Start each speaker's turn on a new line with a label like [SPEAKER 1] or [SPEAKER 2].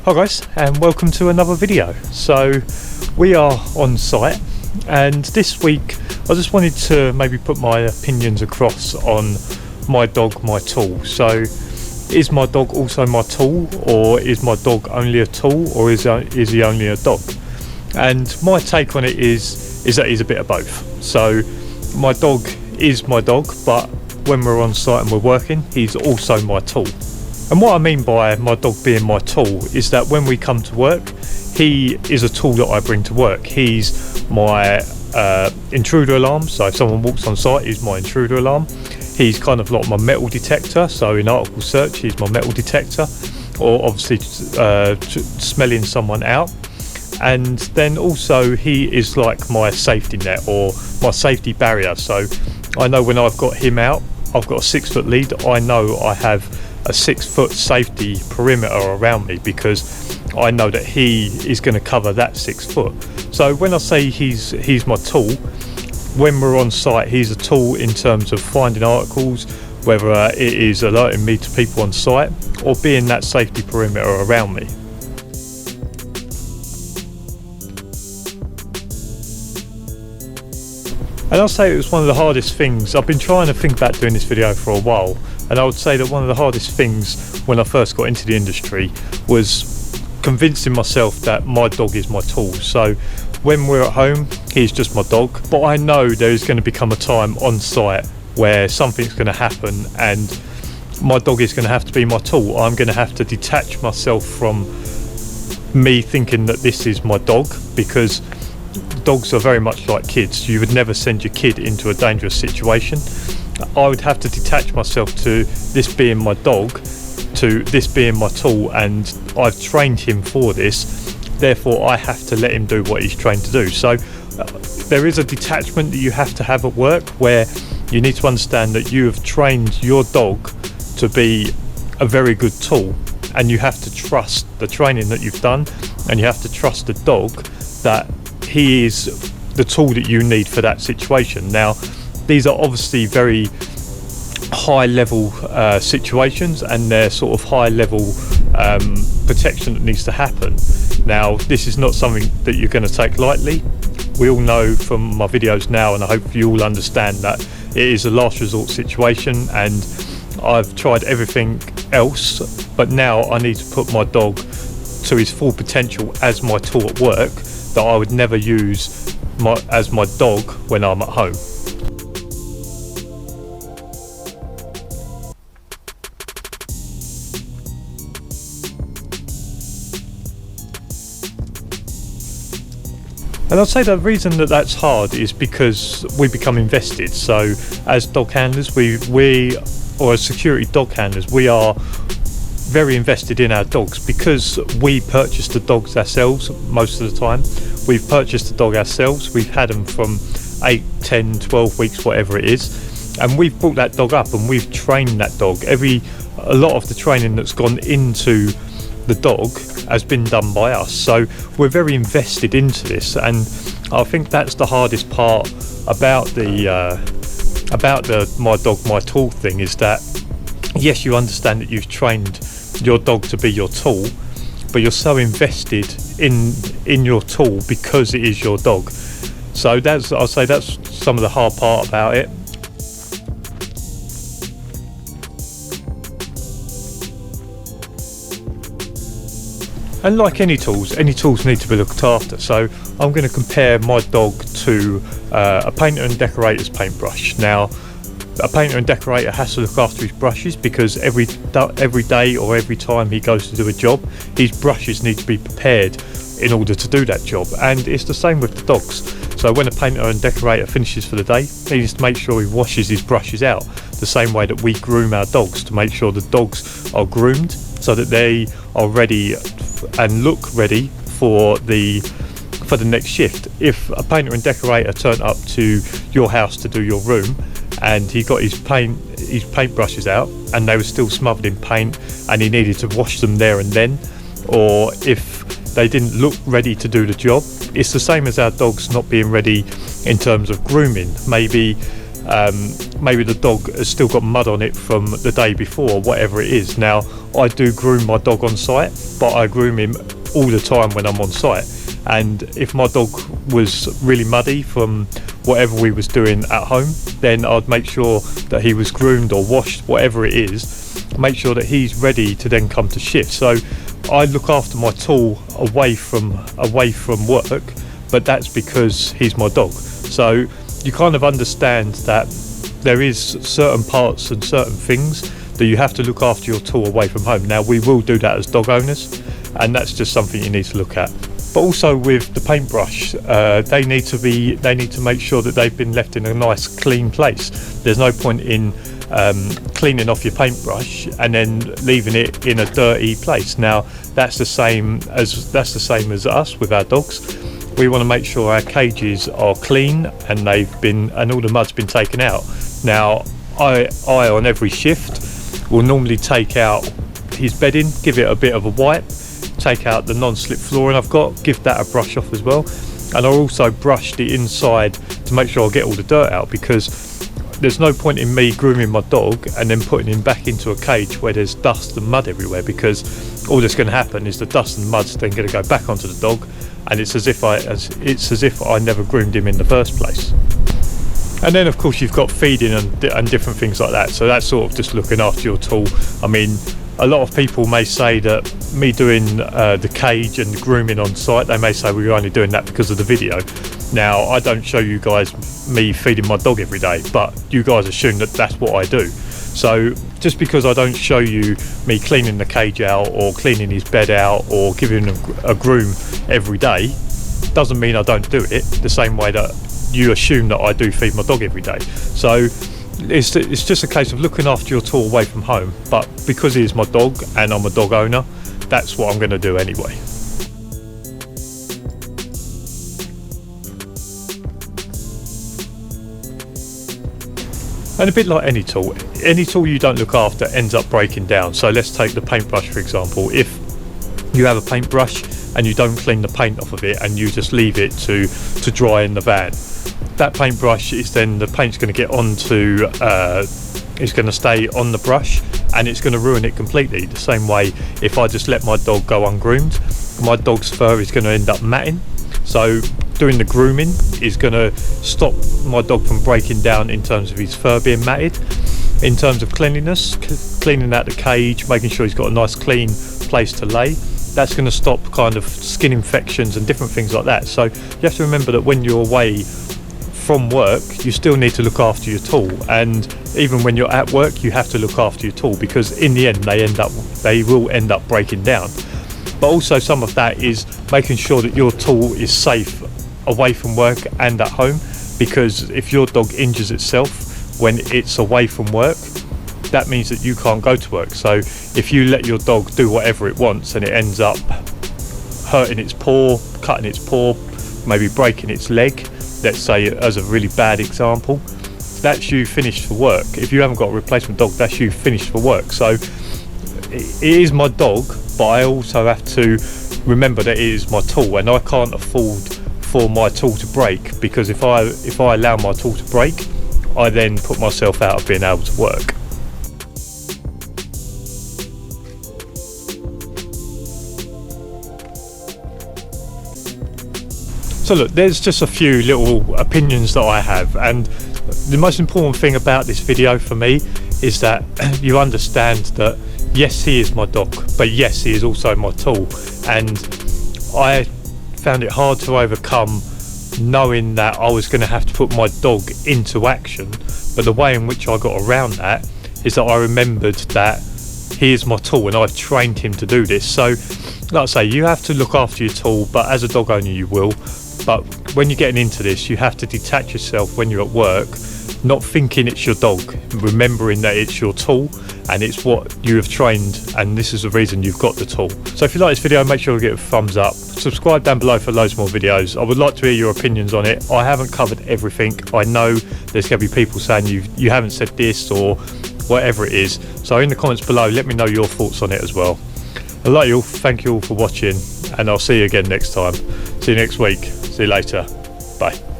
[SPEAKER 1] Hi guys, and welcome to another video. So we are on site, and this week I just wanted to maybe put my opinions across on my dog, my tool. So is my dog also my tool, or is my dog only a tool, or is he only a dog? And my take on it is that he's a bit of both. So my dog is my dog, but when we're on site and we're working, he's also my tool. And what I mean by my dog being my tool is that when we come to work, he is a tool that I bring to work. He's my intruder alarm, so if someone walks on site, he's my intruder alarm. He's kind of like my metal detector, so in article search, he's my metal detector, or obviously smelling someone out. And then also he is like my safety net or my safety barrier. So I know when I've got him out, I've got a 6 foot lead, I know I have a 6 foot safety perimeter around me, because I know that he is going to cover that 6 foot. So when I say he's my tool, when we're on site, he's a tool in terms of finding articles, whether it is alerting me to people on site or being that safety perimeter around me. And I'll say it was one of the hardest things. I've been trying to think about doing this video for a while, and I would say that one of the hardest things when I first got into the industry was convincing myself that my dog is my tool. So when we're at home, he's just my dog, but I know there is going to become a time on site where something's going to happen and my dog is going to have to be my tool. I'm going to have to detach myself from me thinking that this is my dog, because dogs are very much like kids. You would never send your kid into a dangerous situation. I would have to detach myself to this being my dog, to this being my tool, and I've trained him for this, therefore I have to let him do what he's trained to do. So there is a detachment that you have to have at work, where you need to understand that you have trained your dog to be a very good tool, and you have to trust the training that you've done, and you have to trust the dog that he is the tool that you need for that situation. Now, these are obviously very high level situations, and they're sort of high level protection that needs to happen. Now, this is not something that you're going to take lightly. We all know from my videos now, and I hope you all understand, that it is a last resort situation, and I've tried everything else, but now I need to put my dog to his full potential as my tool at work, that I would never use as my dog when I'm at home. And I'd say the reason that that's hard is because we become invested. So as dog handlers, or as security dog handlers, we are very invested in our dogs, because we purchase the dogs ourselves most of the time. We've purchased the dog ourselves, we've had them from 8, 10, 12 weeks, whatever it is, and we've brought that dog up and we've trained that dog. A lot of the training that's gone into the dog has been done by us, so we're very invested into this. And I think that's the hardest part about the my dog my tool thing, is that yes, you understand that you've trained your dog to be your tool, but you're so invested in your tool because it is your dog. So I'll say that's some of the hard part about it. And like any tools need to be looked after. So I'm going to compare my dog to a painter and decorator's paintbrush. Now, a painter and decorator has to look after his brushes, because every day or every time he goes to do a job, his brushes need to be prepared in order to do that job. And it's the same with the dogs. So when a painter and decorator finishes for the day, he needs to make sure he washes his brushes out, the same way that we groom our dogs, to make sure the dogs are groomed so that they are ready and look ready for the next shift. If a painter and decorator turn up to your house to do your room, and he got his paint brushes out and they were still smothered in paint, and he needed to wash them there and then, or if they didn't look ready to do the job, it's the same as our dogs not being ready in terms of grooming. Maybe maybe the dog has still got mud on it from the day before, or whatever it is. Now, I do groom my dog on site, but I groom him all the time when I'm on site. And if my dog was really muddy from whatever we was doing at home, then I'd make sure that he was groomed or washed, whatever it is, make sure that he's ready to then come to shift. So I look after my tool away from work, but that's because he's my dog. So you kind of understand that there is certain parts and certain things that you have to look after your tool away from home. Now, we will do that as dog owners, and that's just something you need to look at. But also with the paintbrush, they need to make sure that they've been left in a nice clean place. There's no point in cleaning off your paintbrush and then leaving it in a dirty place. Now, that's the same as us with our dogs. We want to make sure our cages are clean and all the mud's been taken out. Now, I on every shift will normally take out his bedding, give it a bit of a wipe, take out the non-slip flooring I've got, give that a brush off as well, and I'll also brush the inside to make sure I get all the dirt out, because there's no point in me grooming my dog and then putting him back into a cage where there's dust and mud everywhere, because all that's going to happen is the dust and mud's then going to go back onto the dog, and it's as if I never groomed him in the first place. And then of course you've got feeding and different things like that, so that's sort of just looking after your tool. I mean, a lot of people may say that me doing the cage and the grooming on site, they may say we're only doing that because of the video. Now, I don't show you guys me feeding my dog every day, but you guys assume that that's what I do. So just because I don't show you me cleaning the cage out or cleaning his bed out or giving him a groom every day, doesn't mean I don't do it the same way that you assume that I do feed my dog every day. So it's just a case of looking after your tool away from home, but because he is my dog and I'm a dog owner, that's what I'm going to do anyway. And a bit like any tool you don't look after ends up breaking down. So let's take the paintbrush for example. If you have a paintbrush and you don't clean the paint off of it and you just leave it to dry in the van, that paintbrush the paint's going to get onto it's going to stay on the brush and it's going to ruin it completely. The same way, if I just let my dog go ungroomed, my dog's fur is going to end up matting. So doing the grooming is going to stop my dog from breaking down in terms of his fur being matted. In terms of cleanliness, cleaning out the cage, making sure he's got a nice clean place to lay, that's going to stop kind of skin infections and different things like that. So you have to remember that when you're away from work, you still need to look after your tool, and even when you're at work, you have to look after your tool, because in the end they will end up breaking down. But also some of that is making sure that your tool is safe away from work and at home, because if your dog injures itself when it's away from work, that means that you can't go to work. So if you let your dog do whatever it wants and it ends up hurting its paw, cutting its paw, maybe breaking its leg, let's say as a really bad example, that's you finished for work. If you haven't got a replacement dog, that's you finished for work. So it is my dog, but I also have to remember that it is my tool, and I can't afford for my tool to break, because if I allow my tool to break, I then put myself out of being able to work. So look, there's just a few little opinions that I have, and the most important thing about this video for me is that you understand that yes, he is my dog, but yes, he is also my tool. And I found it hard to overcome knowing that I was going to have to put my dog into action, but the way in which I got around that is that I remembered that he is my tool and I've trained him to do this. So like I say, you have to look after your tool, but as a dog owner you will. But when you're getting into this, you have to detach yourself when you're at work, not thinking it's your dog, remembering that it's your tool and it's what you have trained, and this is the reason you've got the tool. So if you like this video, make sure you give it a thumbs up, subscribe down below for loads more videos. I would like to hear your opinions on it. I haven't covered everything. I know there's going to be people saying you haven't said this or whatever it is, so in the comments below let me know your thoughts on it as well. I like you all, thank you all for watching, and I'll see you again next time. See you next week. See you later. Bye.